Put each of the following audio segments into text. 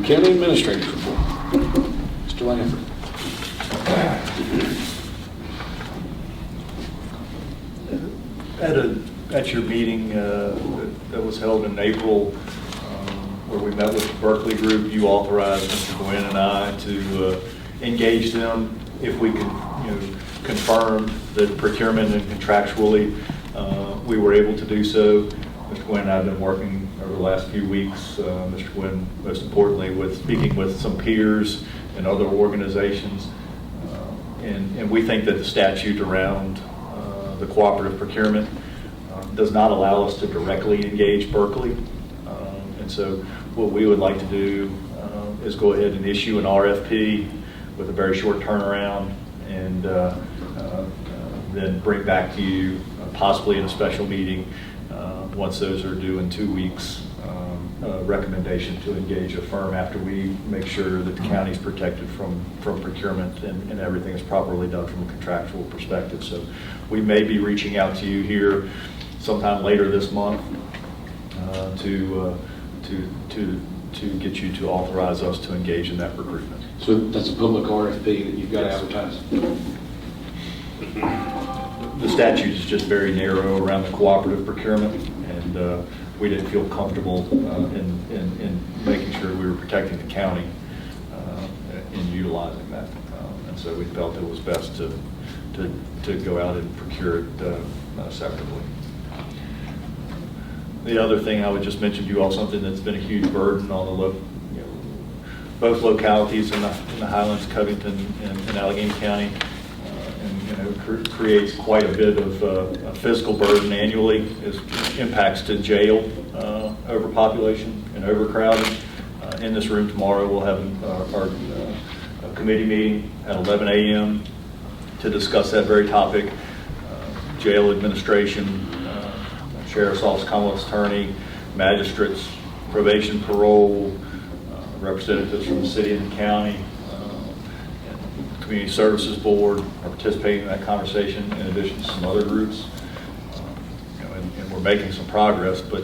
County Administrator's report. Mr. Lanford. At your meeting that was held in April, where we met with the Berkeley group, you authorized Mr. Gwynn and I to engage them if we could, confirm that procurement and contractually we were able to do so. Mr. Gwynn and I have been working over the last few weeks, Mr. Gwynn most importantly, with speaking with some peers and other organizations. And we think that the statute around the cooperative procurement does not allow us to directly engage Berkeley. And so what we would like to do is go ahead and issue an RFP with a very short turnaround and then bring back to you, possibly in a special meeting, once those are due in 2 weeks, a recommendation to engage a firm after we make sure that the county is protected from procurement and everything is properly done from a contractual perspective. So we may be reaching out to you here sometime later this month to get you to authorize us to engage in that recruitment. So that's a public RFP that you've got to advertise. The statute is just very narrow around the cooperative procurement, and we didn't feel comfortable in making sure we were protecting the county in utilizing that. And so we felt it was best to go out and procure it separately. The other thing I would just mention to you all, something that's been a huge burden on the both localities in the Highlands, Covington, and Alleghany County, and creates quite a bit of a fiscal burden annually. Is impacts to jail overpopulation and overcrowding. In this room tomorrow, we'll have our committee meeting at 11 a.m. to discuss that very topic. Jail administration, Sheriff's Office, Commonwealth Attorney, magistrates, probation, parole, representatives from the city and the county, and Community Services Board are participating in that conversation, in addition to some other groups. And we're making some progress, but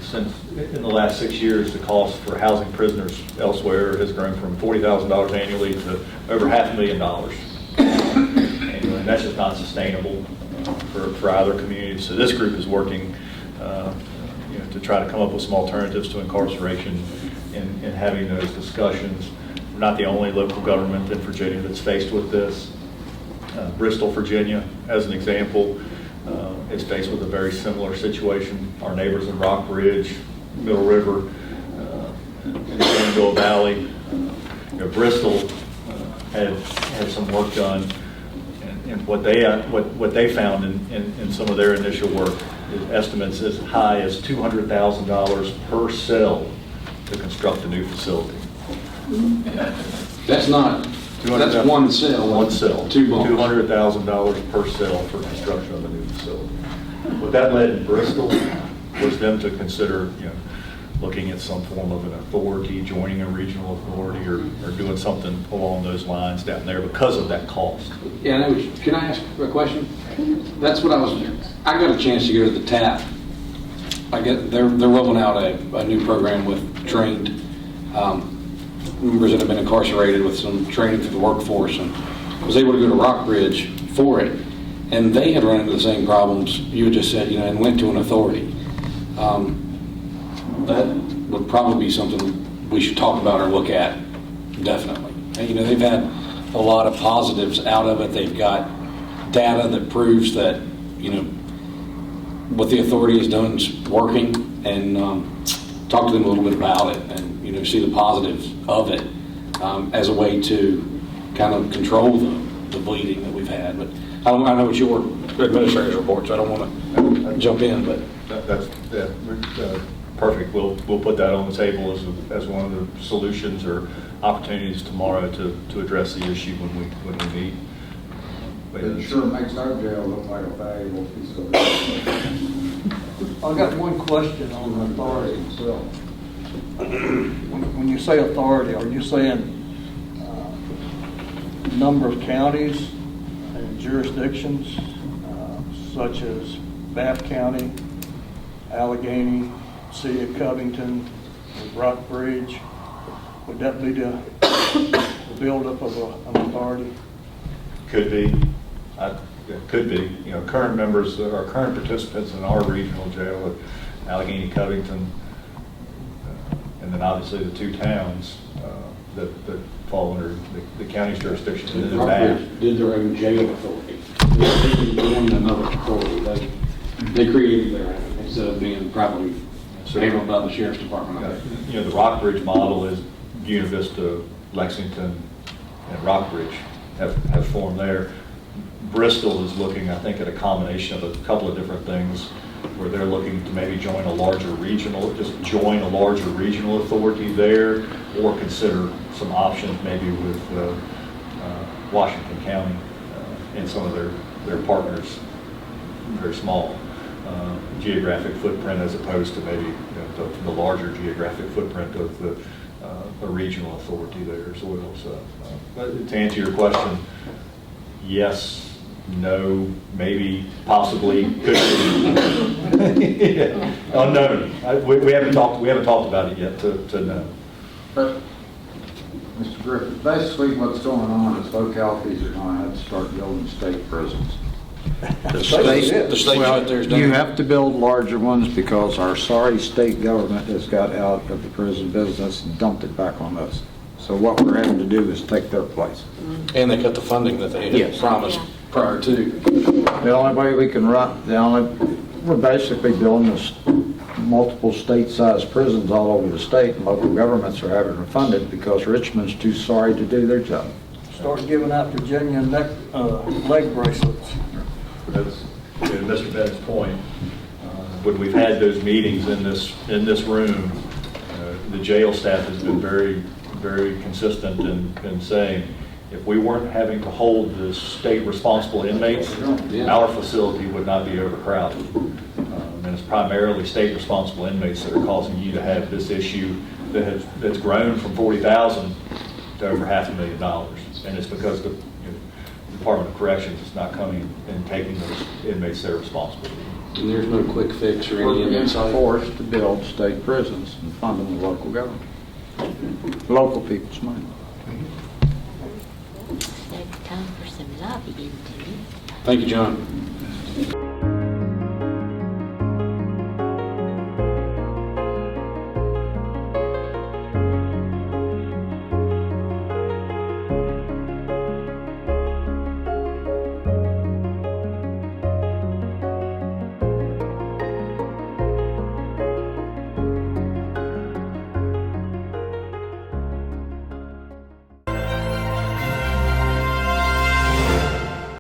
since in the last 6 years, the cost for housing prisoners elsewhere has grown from $40,000 annually to over $500,000 annually, and that's just not sustainable for either community. So this group is working to try to come up with some alternatives to incarceration and having those discussions. We're not the only local government in Virginia that's faced with this. Bristol, Virginia, as an example, is faced with a very similar situation. Our neighbors in Rockbridge, Middle River, in the Shenandoah Valley, Bristol had some work done. And what they found in some of their initial work is estimates as high as $200,000 per cell to construct a new facility. That's not. That's one cell. One cell. Two bunks. $200,000 per cell for construction of a new facility. What that led in Bristol was them to consider, looking at some form of an authority, joining a regional authority, or doing something along those lines down there because of that cost. Yeah, can I ask a question? That's what I got a chance to go to the TAP. They're rolling out a new program with trained members that have been incarcerated with some training for the workforce, and was able to go to Rockbridge for it. And they had run into the same problems you had just said, and went to an authority. That would probably be something we should talk about or look at, definitely. And, they've had a lot of positives out of it. They've got data that proves that, what the authority has done is working, and talk to them a little bit about it, and, see the positives of it as a way to kind of control the bleeding that we've had. But I know it's your administrator's report, so I don't want to jump in, but that's perfect. We'll put that on the table as one of the solutions or opportunities tomorrow to address the issue when we meet. It sure makes our jail look like a valuable piece of it. I've got one question on the authority itself. When you say authority, are you saying number of counties and jurisdictions, such as Bath County, Alleghany, City of Covington, Rockbridge, Would that be the buildup of an authority? Could be. It could be. You know, current members, or current participants in our regional jail at Alleghany, Covington, and then obviously the two towns that fall under the county's jurisdiction. And then Rockbridge did their own jail authority. They joined another authority. They created their own instead of being properly handled by the sheriff's department. You know, the Rockbridge model is Buena Vista, Lexington, and Rockbridge have formed there. Bristol is looking, I think, at a combination of a couple of different things, where they're looking to maybe join a larger regional authority there, or consider some options maybe with Washington County and some of their partners, very small geographic footprint, as opposed to maybe the larger geographic footprint of a regional authority there as well. So, but to answer your question, yes, no, maybe, possibly, could be. Yeah. Unknown. We haven't talked about it yet to know. But, Mr. Griffith, basically what's going on is localities are going to have to start building state prisons. The state shut theirs down. You have to build larger ones because our sorry state government has got out of the prison business and dumped it back on us. So what we're having to do is take their place. And they cut the funding that they had promised prior to. The only way we can we're basically building this multiple state-sized prisons all over the state, and local governments are having to fund it because Richmond's too sorry to do their job. Start giving out Virginia leg bracelets. That's to Mr. Bennett's point. When we've had those meetings in this room, the jail staff has been very, very consistent in saying, if we weren't having to hold the state responsible inmates, our facility would not be overcrowded. And it's primarily state responsible inmates that are causing you to have this issue that's grown from $40,000 to over $500,000. And it's because the Department of Corrections is not coming and taking those inmates they're responsible for. And there's no quick fix or We're any being insight. forced to build state prisons and fund them with local government. Local people's money. Save time for some lobbying too. Thank you, John.